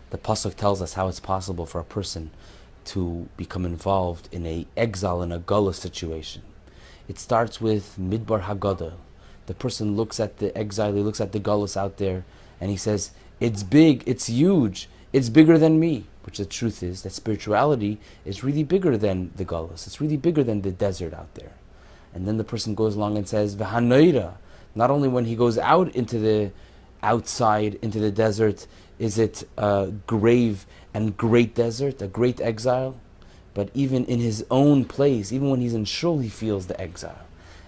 The pasuk tells us how it's possible for a person to become involved in a exile, in a gullah situation. It starts with midbar haggadah. The person looks at the exile, he looks at the gullus out there, and he says, it's big, it's huge, it's bigger than me. Which the truth is that spirituality is really bigger than the gullus. It's really bigger than the desert out there. And then the person goes along and says, v'hanoira. Not only when he goes out into the outside, into the desert, is it a grave and great desert, a great exile, but even in his own place, even when he's in shul, he feels the exile.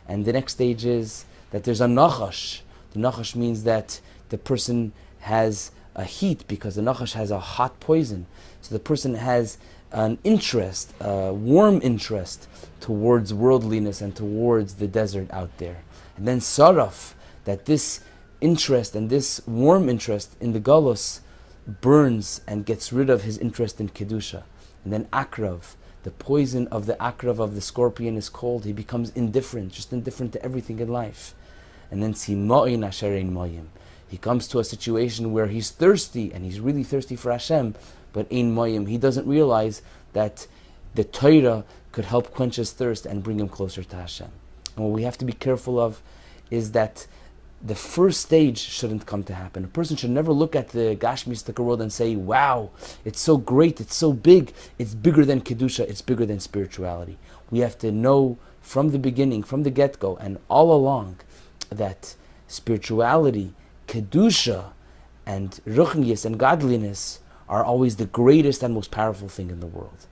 And the next stage is that there's a nachash. The nachash means that the person has a heat, because the nachash has a hot poison. So the person has an interest, a warm interest towards worldliness and towards the desert out there. And then saraf, that this interest and this warm interest in the galus burns and gets rid of his interest in kedusha. And then akrav, the poison of the akrav, of the scorpion, is cold. He becomes indifferent, just indifferent to everything in life. And then sima'in asherein mayim. He comes to a situation where he's thirsty, and he's really thirsty for Hashem, but ein mayim. He doesn't realize that the Torah could help quench his thirst and bring him closer to Hashem. And what we have to be careful of is that the first stage shouldn't come to happen. A person should never look at the Gashmistika world and say, wow, it's so great, it's so big, it's bigger than Kedusha, it's bigger than spirituality. We have to know from the beginning, from the get-go, and all along, that spirituality, Kedusha, and Ruchnius and godliness are always the greatest and most powerful thing in the world.